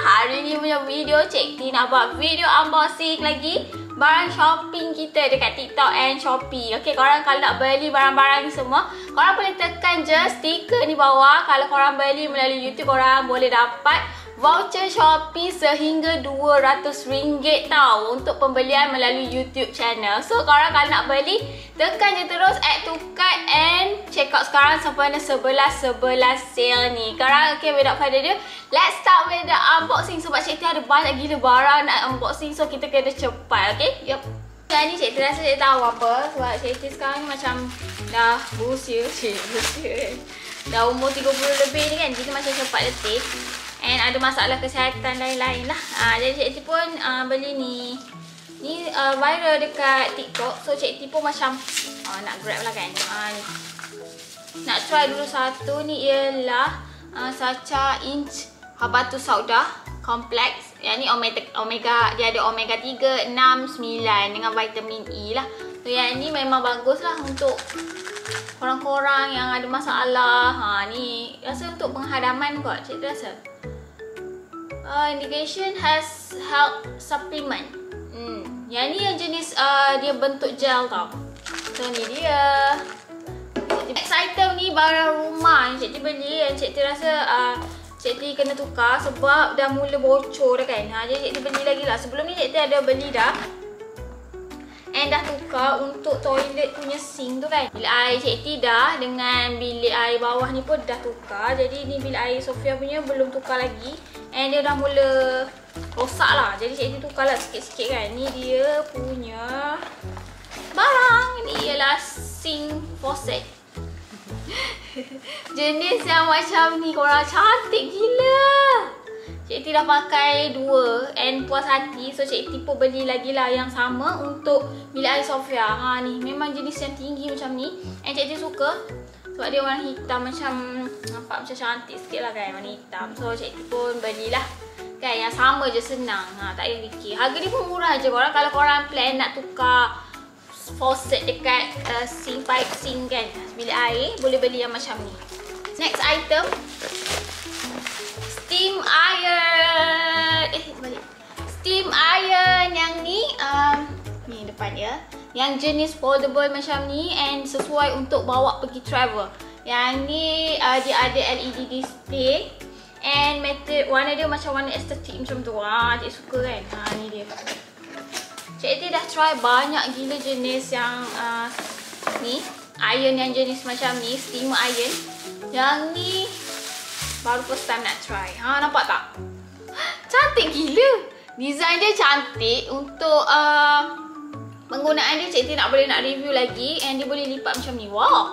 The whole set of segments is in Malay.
Hari ni punya video Cik T nak buat video unboxing lagi barang shopping kita dekat TikTok and Shopee. Okay, korang kalau nak beli barang-barang ni semua, korang boleh tekan je stiker ni bawah. Kalau korang beli melalui YouTube, korang boleh dapat voucher Shopee sehingga RM200 tau untuk pembelian melalui YouTube channel. So korang kalau nak beli, tekan je terus add to cart and check out sekarang sampai 11.11 sale ni. Sekarang okay, without further ado, let's start with the unboxing. Sebab Cik T ada banyak gila barang nak unboxing, so kita kena cepat. Okay, yup. Sekarang ni Cik T rasa Cik T tahu apa. Sebab Cik T sekarang ni macam dah berusia. Dah umur 30 lebih ni kan, jadi macam cepat letih. And ada masalah kesihatan lain-lain lah. Jadi Cik T pun beli ni. Ni viral dekat TikTok. So Cik T pun macam nak grab lah kan. Ni. Nak try dulu satu ni ialah Sacha Inch Habatus Sauda Complex. Yang ni omega, dia ada omega 3, 6, 9 dengan vitamin E lah. So yang ni memang bagus lah untuk korang-korang yang ada masalah. Ni rasa untuk penghadaman kot Cik T rasa. Indication has health supplement. Yang ni yang jenis dia bentuk gel tau. So ni dia. Next item ni barang rumah yang Cik T beli, yang Cik T rasa Cik T kena tukar sebab dah mula bocor dah kan. Jadi Cik T beli lagi lah. Sebelum ni Cik T ada beli dah. And dah tukar untuk toilet punya sink tu kan. Bilik air Cik T dah dengan bilik air bawah ni pun dah tukar. Jadi ni bilik air Sofia punya belum tukar lagi. And dia dah mula rosak lah. Jadi Cik T tukar lah sikit-sikit kan. Ni dia punya barang. Ni ialah sink faucet. Jenis yang macam ni, korang cantik gila. Cik T dah pakai dua and puas hati. So Cik T pun beli lagi lah yang sama untuk bilik air Sofia. Ni memang jenis yang tinggi macam ni. And Cik T suka sebab dia warna hitam, macam nampak macam cantik sikit lah kan, warna hitam. So Cik T pun belilah kan yang sama je, senang. Tak payah fikir. Harga dia pun murah je korang. Kalau korang plan nak tukar faucet dekat sink, pipe sink kan, bilik air, boleh beli yang macam ni. Next item, steam iron. Balik. Steam iron yang ni, ni depan dia. Yang jenis foldable macam ni and sesuai untuk bawa pergi travel. Yang ni dia ada LED display and warna dia macam warna estetik macam tu. Cik suka kan. Ni dia. Cik T dah try banyak gila jenis yang ni, iron yang jenis macam ni, steam iron. Yang ni baru first time nak try. Nampak tak? Cantik gila. Design dia cantik. Untuk penggunaan dia Cik T nak review lagi. And dia boleh lipat macam ni. Wow,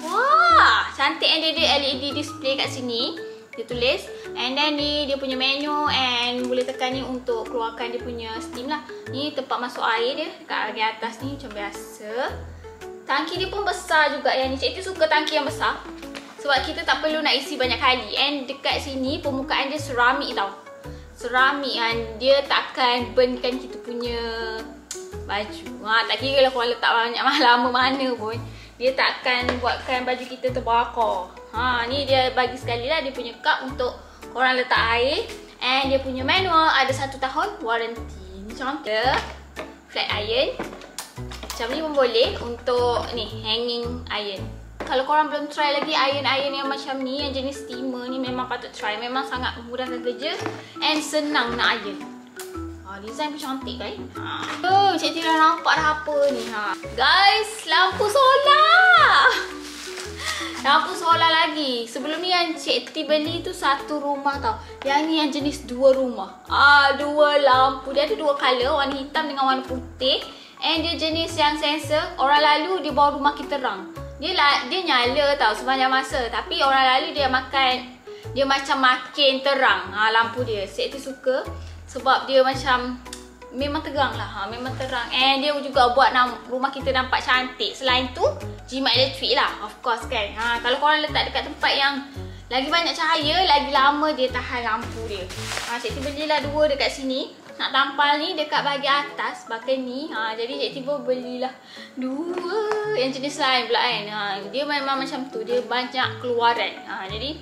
wah, cantik. And dia ada LED display kat sini. Dia tulis. And then ni dia punya menu. And boleh tekan ni untuk keluarkan dia punya steam lah. Ni tempat masuk air dia dekat bahagian atas ni macam biasa. Tangki dia pun besar juga yang ni. Cik T suka tangki yang besar sebab kita tak perlu nak isi banyak kali. And dekat sini permukaan dia seramik tau. Seramik kan, dia takkan burnkan kita punya baju. Tak kira lah korang letak banyak lama mana pun, dia takkan buatkan baju kita terbakar. Ni dia bagi sekali lah dia punya cup untuk korang letak air. And dia punya manual ada 1 tahun warranty. Ni contoh flat iron. Macam ni pun boleh untuk ni hanging iron. Kalau korang belum try lagi iron-iron yang macam ni, yang jenis steamer ni, memang patut try. Memang sangat memudahkan kerja and senang nak iron. Design pun cantik kan. Cik T dah nampak dah apa ni. Guys, lampu solar. Lampu solar lagi. Sebelum ni yang Cik T beli tu satu rumah tau. Yang ni yang jenis 2 rumah. 2 lampu. Dia ada 2 color, warna hitam dengan warna putih. And dia jenis yang sensor. Orang lalu dia bawa rumah kita terang. Dia nyala tau sepanjang masa. Tapi orang lalu dia macam makin terang lampu dia. Cik T suka sebab dia macam memang terang lah. Memang terang. And dia juga buat rumah kita nampak cantik. Selain tu, jimat elektrik lah, of course kan. Kalau korang letak dekat tempat yang lagi banyak cahaya, lagi lama dia tahan lampu dia. Cik T belilah 2 dekat sini. Nak tampal ni dekat bahagian atas, balcony. Jadi Cik T pun belilah 2 yang jenis lain pula kan. Dia memang macam tu, dia banyak keluaran. Jadi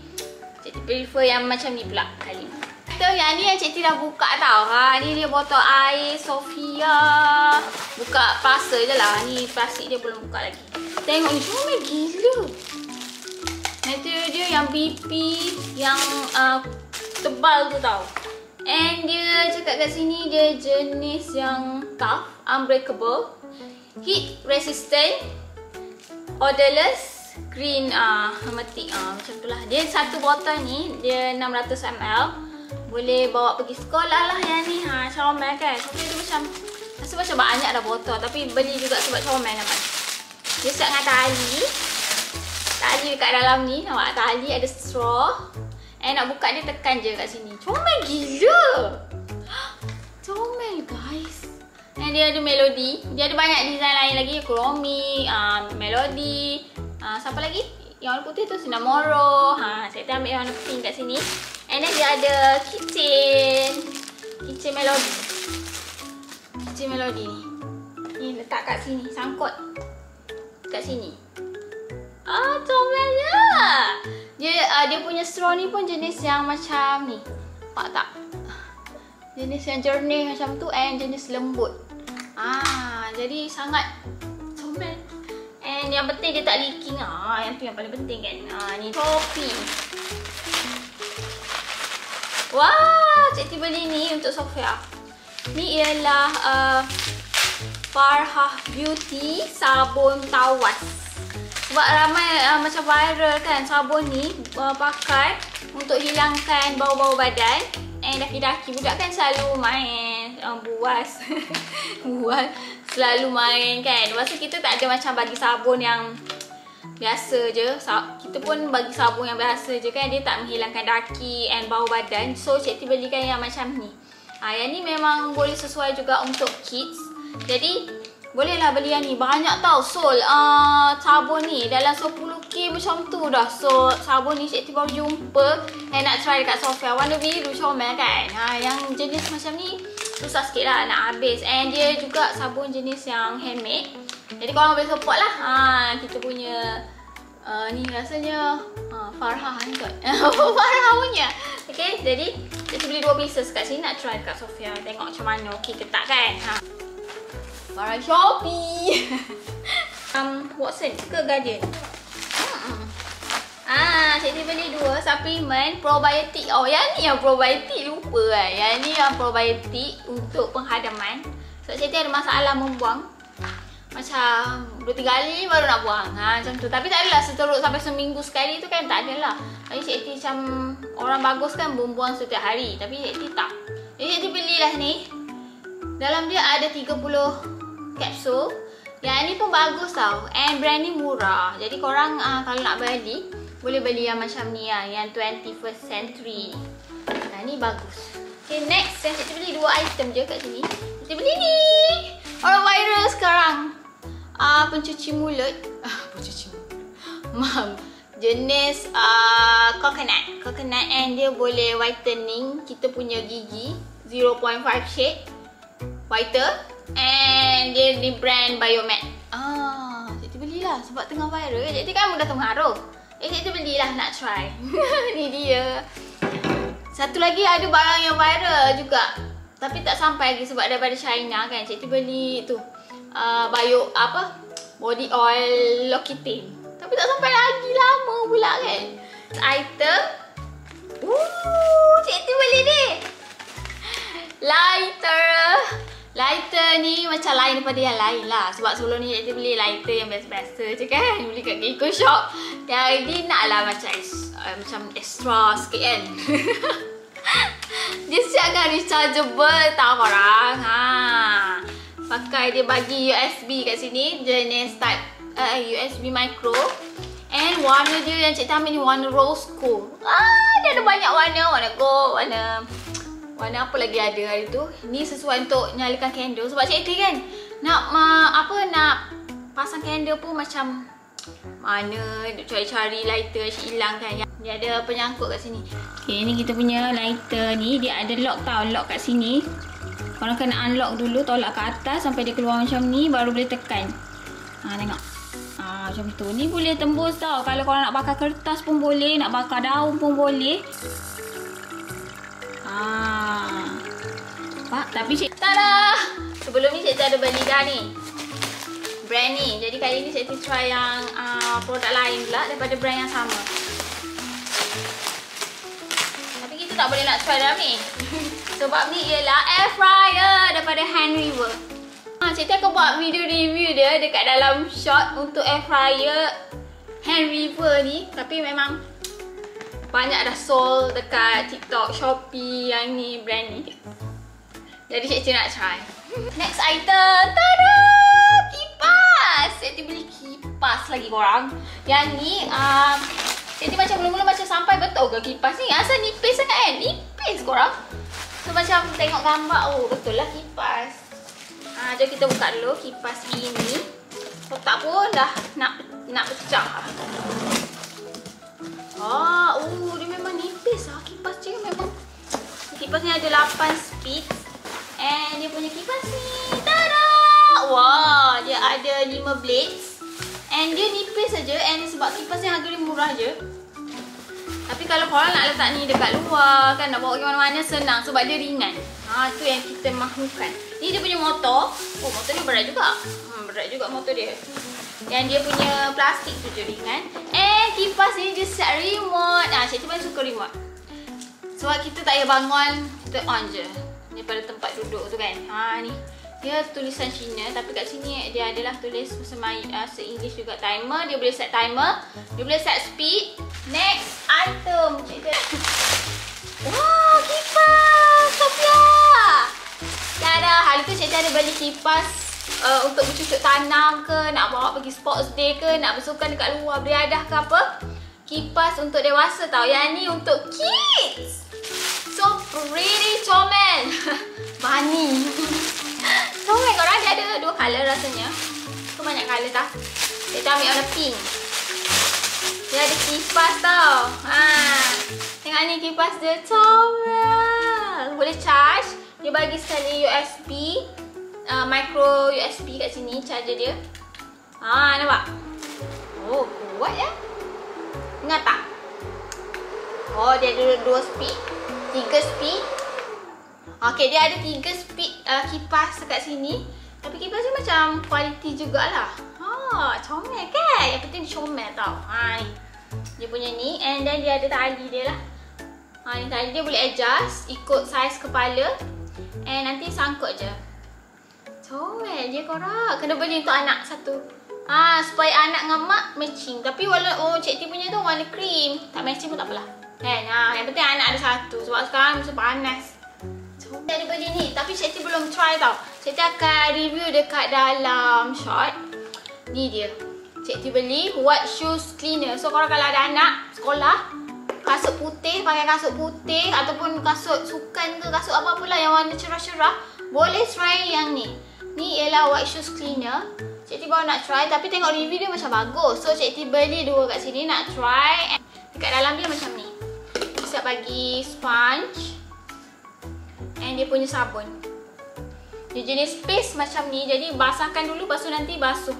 Cik Cikgu prefer yang macam ni pula kali ni. Yang ni yang cikgu dah buka tau. Ni dia botol air Sofia. Buka plasa je lah. Ni plastik dia belum buka lagi. Tengok ni, comel gila. Material dia yang BP, yang tebal tu tau. And dia cakap kat sini dia jenis yang tough, unbreakable, heat resistant, odorless, green, hermetic, macam tu lah. Dia satu botol ni, dia 600 ml. Boleh bawa pergi sekolah lah yang ni. Comel kan. Tapi dia macam, rasa macam banyak dah botol. Tapi beli juga sebab comel nampak. Dia siap dengan tali. Tali dekat dalam ni, nampak tali ada straw. Nak buka dia tekan je kat sini. Comel gila. Comel guys. Dan dia ada melodi. Dia ada banyak design lain lagi. Kromi, melodi. Siapa lagi? Yang warna putih tu Cinnamoro. Saya ambil yang warna pink kat sini. And then dia ada keychain. Keychain melodi. Keychain melodi ni. Ni letak kat sini. Sangkut kat sini. Comelnya. Dia punya straw ni pun jenis yang macam ni. Nampak tak? Jenis yang jernih macam tu and jenis lembut. Jadi sangat comel. And yang penting dia tak leaking. Yang tu yang paling penting kan. Ni topi. Wah, cikgu beli ni untuk Sofia. Ni ialah Farhah Beauty sabun tawas. Sebab ramai macam viral kan sabun ni pakai untuk hilangkan bau-bau badan. Daki-daki budak kan selalu main buas. Buas selalu main kan. Lepas tu kita tak ada macam bagi sabun yang biasa je. Kita pun bagi sabun yang biasa je kan. Dia tak menghilangkan daki and bau badan. So cikgu belikan yang macam ni. Yang ni memang boleh sesuai juga untuk kids. Jadi bolehlah beli yang ni. Banyak tau Sol sabun ni. Dalam 10k macam tu dah. So sabun ni cikgu baru jumpa. Nak try dekat Sofia. Warna biru comel kan. Yang jenis macam ni susah sikit lah nak habis. And dia juga sabun jenis yang handmade. Jadi korang boleh support lah. Kita punya ni rasanya Farhah ni kot. Farhah punya. Okay, jadi kita beli 2 pieces kat sini. Nak try dekat Sofia. Tengok macam mana. Okay ke tak kan. Barang Shopee. Watson ke Guardian. Cikgu beli 2 supplement probiotik. Yang ni yang probiotik lupa kan. Yang ni yang probiotik untuk penghadaman. Sebab cikgu ada masalah membuang. Macam 2-3 kali baru nak buang. Macam tu. Tapi tak adalah seteruk sampai seminggu sekali tu kan. Tak adalah. Tapi cikgu macam orang bagus kan buang setiap hari. Tapi cikgu tak. Jadi cikgu belilah ni. Dalam dia ada 30 kapsul. Yang ni pun bagus tau. And brand ni murah. Jadi korang kalau nak beli, boleh beli yang macam ni lah. Yang 21st century. Ni bagus. Okay, next yang cikgu beli 2 item je kat sini. Cikgu beli ni. Orang viral sekarang. Pencuci mulut. Pencuci mulut. Jenis coconut. Coconut and dia boleh whitening kita punya gigi. 0.5 shade. Whiter. And dia di brand Biomed. Cikgu belilah sebab tengah viral. Cikgu kan mudah terpengaruh. Cikgu belilah nak try. Ni dia. Satu lagi ada barang yang viral juga. Tapi tak sampai lagi sebab daripada China kan. Cikgu beli tu. Body oil L'Occitane. Tapi tak sampai lagi, lama pula kan. Item. Cikgu beli ni. Lighter ni macam lain daripada yang lain lah. Sebab sebelum ni cikgu beli lighter yang biasa-biasa je kan. Beli kat Giko Shop. Yang ni naklah macam extra sikit kan. Dia siapkan rechargeable tau korang. Pakai dia bagi USB kat sini. Jenis type USB micro. And warna dia yang cikgu ambil ni warna rose gold. Dia ada banyak warna. Warna gold, warna apa lagi ada hari tu. Ni sesuai untuk nyalakan candle. Sebab cikgu kan nak pasang candle pun macam mana cari-cari lighter hilang kan. Dia ada penyangkut kat sini. Okay, ni kita punya lighter ni. Dia ada lock tau. Lock kat sini. Korang kena unlock dulu. Tolak ke atas sampai dia keluar macam ni. Baru boleh tekan. Tengok. Macam tu. Ni boleh tembus tau. Kalau korang nak bakar kertas pun boleh, nak bakar daun pun boleh. Nampak? Tapi tada! Sebelum ni cikgu ada beli dah ni. Brand ni. Jadi kali ni cikgu try yang produk lain pula daripada brand yang sama. Tapi kita tak boleh nak try dalam ni. Sebab ni ialah air fryer daripada Hand River. Cikgu akan buat video review dia dekat dalam short untuk air fryer Hand River ni. Tapi memang banyak dah sold dekat TikTok, Shopee yang ni, brand ni. Jadi cikgu nak try. Next item, tada! Kipas! Cikgu beli kipas lagi korang. Yang ni, cikgu macam mula-mula macam sampai betul ke kipas ni? Asal nipis sangat kan? Nipis korang. So macam tengok gambar, oh betul lah kipas. Jom kita buka dulu kipas ini. Kotak pun dah nak pecah. Dia memang nipis lah kipas dia memang. Kipas ni ada 8 speed. And dia punya kipas ni, tada! Wah, dia ada 5 blades. And dia nipis saja. And sebab kipas ni harga dia murah je. Tapi kalau korang nak letak ni dekat luar kan, nak bawa ke mana-mana senang sebab dia ringan. Tu yang kita mahukan. Ni dia punya motor. Oh, motor ni berat juga. Berat juga motor dia. Dan dia punya plastik tu je ringan. Kipas ni dia set remote. Cikgu paling suka remote. Sebab kita tak payah bangun, kita on je. Daripada tempat duduk tu kan. Ni. Dia tulisan Cina tapi kat sini dia adalah tulis bahasa English juga. Timer, dia boleh set timer. Dia boleh set speed. Next item. Wow, kipas Sophia. Tada, hari tu cikgu ada beli kipas untuk bercucuk tanam ke, nak bawa pergi sports day ke, nak bersukan dekat luar beriadah ke apa. Kipas untuk dewasa tau. Yang ni untuk kids. So pretty, comel. Bunny. Comel korang, dia ada 2 colour rasanya. So banyak colour tau. Kita ambil warna pink. Dia ada kipas tau. Tengok ni kipas dia, comel. Boleh charge. Dia bagi sekali USB, micro USB kat sini, charger dia. Nampak? Oh, kuat ya. Ingat tak? Oh, dia ada 2 speed, 3 speed. Okay, dia ada 3 speed kipas dekat sini. Tapi kipas dia macam kualiti jugalah. Comel kan? Yang penting dia comel tau. Ni. Dia punya ni. And then dia ada tali dia lah. Ni tali dia boleh adjust ikut saiz kepala. And nanti sangkut je. Comel je korang. Kena beli untuk anak satu. Supaya anak dengan mak matching. Tapi cikgu punya tu warna cream. Tak matching pun tak apalah. Kan? Yang penting anak ada satu. Sebab sekarang mesti panas. Comel ada beli ni. Tapi cikgu belum try tau. Cikgu akan review dekat dalam short. Ni dia. Cikgu beli white shoes cleaner. So korang kalau ada anak sekolah, kasut putih, pakai kasut putih ataupun kasut sukan ke, kasut apa-apalah yang warna cerah-cerah, boleh try yang ni. Ni ialah white shoes cleaner. Cikgu baru nak try tapi tengok review dia macam bagus. So cikgu beli 2 kat sini nak try. Dekat dalam dia macam ni. Siap bagi sponge. And dia punya sabun. Dia jenis paste macam ni. Jadi basahkan dulu, lepas tu nanti basuh.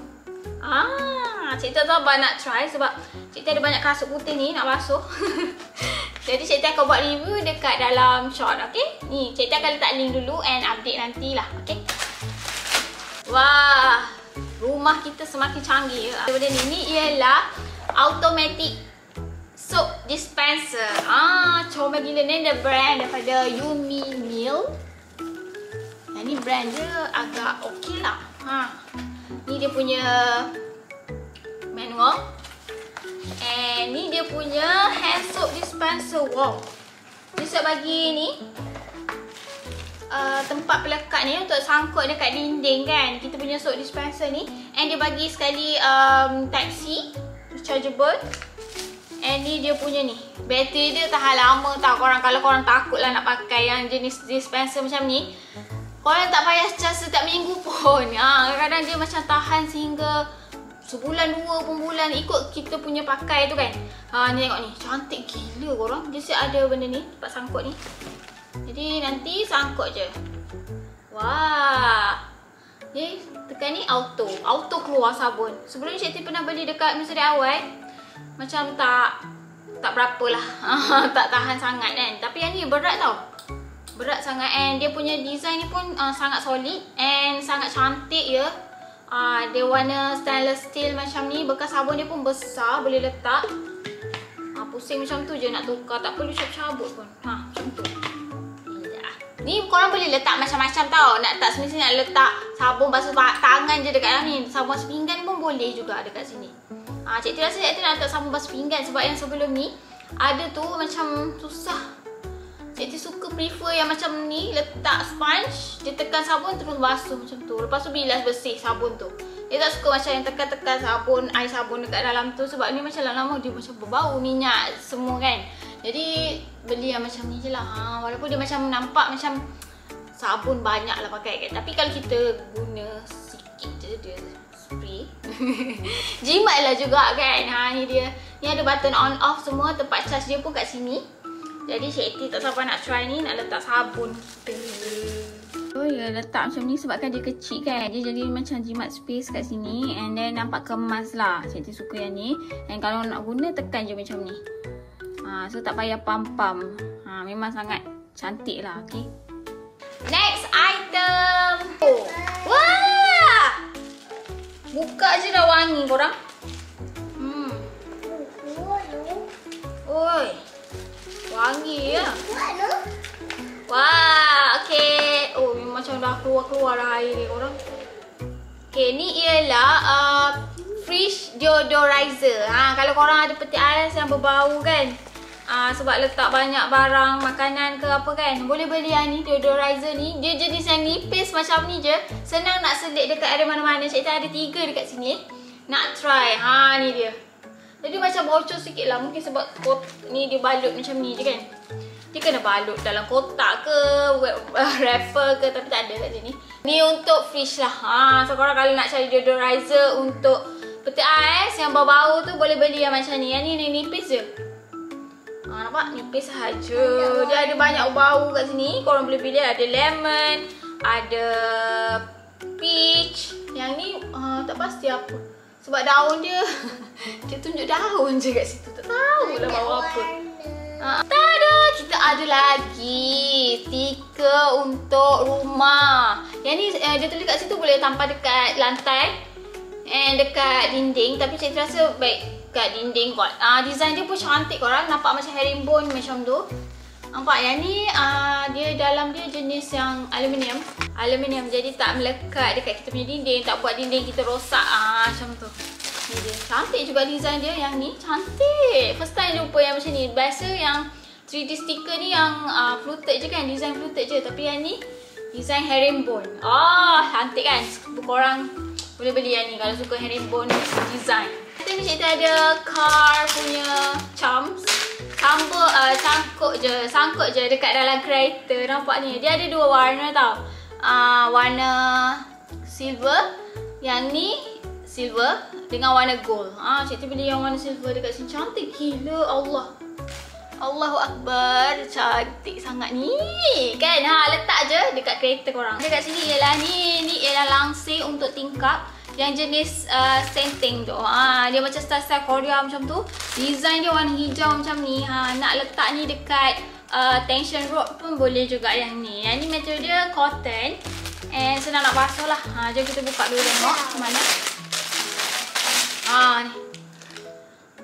Cikgu tak sabar nak try sebab cikgu ada banyak kasut putih ni nak basuh. Jadi cikgu akan buat review dekat dalam short, okay? Ni, cikgu akan letak link dulu and update nantilah, okay? Wah, rumah kita semakin canggih. Daripada ni ialah automatic soap dispenser. Comel gila ni. Dia brand daripada Yumi Mill. Yang ni brand dia agak okey lah. Ni dia punya manual. And ni dia punya hand soap dispenser. Wow. Dia siap bagi ni tempat pelekat ni untuk sangkut dekat dinding kan. Kita punya soap dispenser ni. And dia bagi sekali type C, rechargeable. And ni dia punya ni. Bateri dia tahan lama tau korang. Kalau korang takut lah nak pakai yang jenis dispenser macam ni, korang tak payah charge setiap minggu pun. Kadang-kadang dia macam tahan sehingga sebulan, 2 pun bulan ikut kita punya pakai tu kan. Ni tengok ni, cantik gila korang. Dia siap ada benda ni, tempat sangkut ni. Jadi nanti sangkut je. Wah, Ni tekan ni auto keluar sabun. Sebelum ni Cik T pernah beli dekat masa dari awal, macam tak berapa lah. Tak tahan sangat kan. Tapi yang ni berat tau. Berat sangat, and dia punya design ni pun sangat solid and sangat cantik ya. Dia warna stainless steel macam ni. Bekas sabun dia pun besar, boleh letak. Pusing macam tu je nak tukar, tak perlu cabut pun. Macam tu. Ni korang boleh letak macam-macam tau. Tak semestinya nak letak sabun basuh tangan je dekat dalam ni. Sabun basuh pinggan pun boleh juga dekat sini. Cik T rasa Cik T nak letak sabun basuh pinggan sebab yang sebelum ni ada tu macam susah. Cik T suka prefer yang macam ni, letak sponge, dia tekan sabun terus basuh macam tu. Lepas tu bilas bersih sabun tu. Dia tak suka macam yang tekan-tekan sabun, air sabun dekat dalam tu. Sebab ni macam lama-lama dia macam berbau minyak semua kan. Jadi beli yang macam ni je lah. Walaupun dia macam nampak macam sabun banyak lah pakai kan. Tapi kalau kita guna sikit je dia spray. Jimat lah juga kan. Ni dia. Ni ada button on off semua. Tempat charge dia pun kat sini. Jadi Cik T tak sabar nak try ni, nak letak sabun. Oh ya, letak macam ni sebab kan dia kecil kan. Dia jadi macam jimat space kat sini. And then nampak kemas lah. Cik T suka yang ni. And kalau nak guna tekan je macam ni. So tak payah pam-pam. Memang sangat cantik lah. Okay. Next item. Wah! Buka je dah wangi korang. Oi. Wangi ya. Wah, okay. Oh, macam dah keluar dah air ni korang. Okay, ni ialah Fresh Deodorizer. Kalau korang ada peti ais yang berbau kan, sebab letak banyak barang, makanan ke apa kan, boleh beli yang ni, deodorizer ni. Dia jenis yang nipis macam ni je. Senang nak selit dekat area mana-mana. Cik T ada 3 dekat sini. Nak try. Ni dia. Jadi macam bocor sikit lah. Mungkin sebab ni dia balut macam ni je kan. Dia kena balut dalam kotak ke, wrapper ke, tapi tak ada kat sini. Ni untuk fridge lah. So korang kalau nak cari deodorizer untuk peti ais yang bau-bau tu, boleh beli yang macam ni. Yang ni nipis je. Nampak? Nipis sahaja. Dia ada banyak bau kat sini. Korang boleh pilih. Ada lemon, ada peach. Yang ni tak pasti apa. Sebab daun dia, dia tunjuk daun je kat situ. Tak tahulah bau apa. Tada! Kita ada lagi stiker untuk rumah. Yang ni dia tulis kat situ boleh tampal dekat lantai and dekat dinding. Tapi saya rasa baik kat dinding kot. Design dia pun cantik korang. Nampak macam herringbone macam tu. Nampak yang ni dia dalam dia jenis yang aluminium. Jadi tak melekat dekat kita punya dinding. Tak buat dinding kita rosak. Macam tu. Ni dia. Cantik juga design dia. Yang ni cantik. First time jumpa yang macam ni. Biasa yang 3D sticker ni yang fluted je kan. Design fluted je. Tapi yang ni design herringbone. Cantik kan. Korang boleh beli yang ni kalau suka herringbone design. Kita ni Cik T ada car punya charms. Sangkut je dekat dalam kereta. Nampak ni. Dia ada 2 warna tau. Warna silver. Yang ni silver dengan warna gold. Cik T beli yang warna silver dekat sini. Cantik gila. Allahu Akbar. Cantik sangat ni. Kan? Letak je dekat kereta korang. Dekat sini ialah ni. Ni ialah langsir untuk tingkap. Yang jenis senting tu. Dia macam style-style Korea macam tu. Design dia warna hijau macam ni. Nak letak ni dekat tension rod pun boleh juga yang ni. Yang ni material dia cotton. And senang nak basuh lah. Jom kita buka dulu tengok mana. Ni.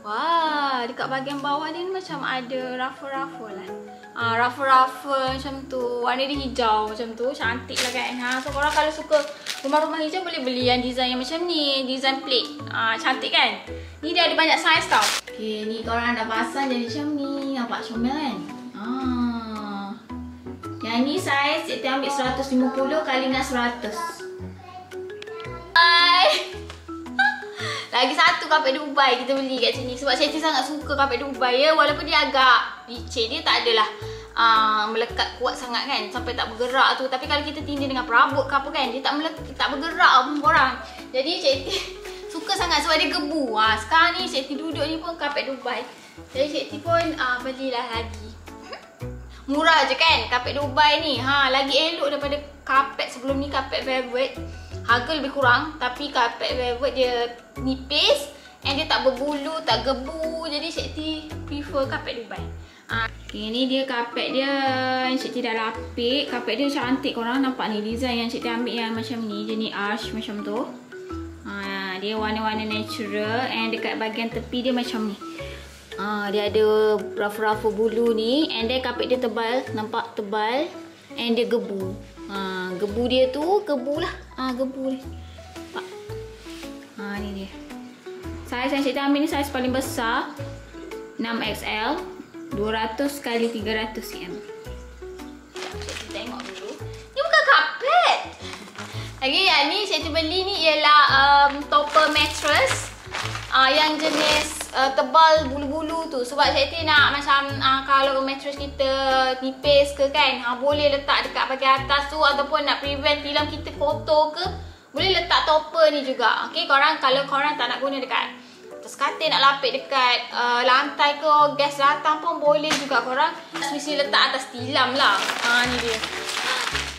Wah, dekat bahagian bawah dia ni macam ada ruffle-ruffle lah. Ruffle-ruffle macam tu. Warna dia hijau macam tu. Cantik lah kan. So korang kalau suka rumah-rumah hijau boleh beli yang design yang macam ni. Design plate. Cantik kan? Ni dia ada banyak saiz tau. Okay, ni korang dah pasang jadi macam ni. Nampak comel kan? Yang ni saiz Cik T ambil 150 kali dengan 100. Lagi satu kapet Dubai kita beli kat sini. Sebab Cik T sangat suka kapet Dubai ya. Walaupun dia agak licin. Dia tak adalah melekat kuat sangat kan. Sampai tak bergerak tu. Tapi kalau kita tindih dengan perabot ke apa kan, dia tak bergerak pun korang. Jadi Cik T suka sangat sebab dia gebu. Sekarang ni Cik T duduk ni pun kapet Dubai. Jadi Cik T pun belilah lagi. Murah je kan kapet Dubai ni. Lagi elok daripada kapet sebelum ni, kapet velvet. harga lebih kurang, tapi carpet velvet dia nipis and dia tak berbulu, tak gebu. Jadi Cik T prefer carpet Dubai. Okay, ni dia carpet dia yang Cik T dah lapik. Carpet dia cantik, korang nampak ni design yang Cik T ambil yang macam ni, jenis arch macam tu. Dia warna-warna natural and dekat bahagian tepi dia macam ni. Dia ada ruffle-ruffle bulu ni and then carpet dia tebal, nampak tebal and dia gebu. Gebu dia tu, gebu lah. Gebu ni. Ni dia. Saiz yang Cik T ambil ni saiz paling besar, 6XL, 200 x 300 cm. Cik T tengok dulu. Ni bukan karpet. Lagi yang ni Cik T beli ni ialah topper mattress yang jenis tebal bulu-bulu tu. Sebab Cik T nak macam kalau mattress kita nipis ke kan, boleh letak dekat bahagian atas tu, ataupun nak prevent tilam kita kotor ke, boleh letak topper ni juga. Okay, kalau korang tak nak guna dekat atas katil, nak lapik dekat lantai ke, gas datang pun boleh juga. Korang mesti letak atas tilam lah. Ni dia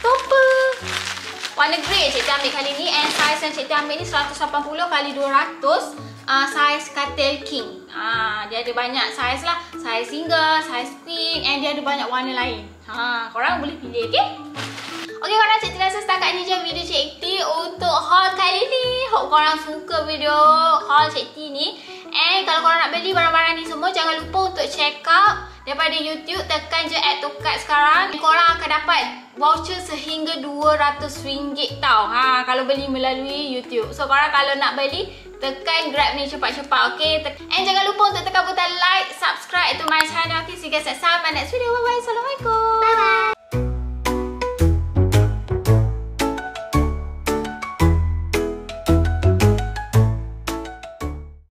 topper warna grey Cik T ambil kali ni, and saiz yang Cik T ambil ni 180 x 200, saiz katil king. Dia ada banyak saiz lah, saiz single, saiz queen, and dia ada banyak warna lain. Korang boleh pilih, okay? Okay korang, Cik T rasa setakat ni je video Cik T untuk haul kali ni. Hope korang suka video haul Cik T ni. And kalau korang nak beli barang-barang ni semua, jangan lupa untuk check out daripada YouTube. Tekan je add to cart sekarang. Korang akan dapat voucher sehingga RM200 tau. Kalau beli melalui YouTube. So korang kalau nak beli, tekan grab ni cepat-cepat, okay? And jangan lupa untuk tekan butang like, subscribe to my channel. Okay, see you guys next time. My next video. Bye-bye. Assalamualaikum.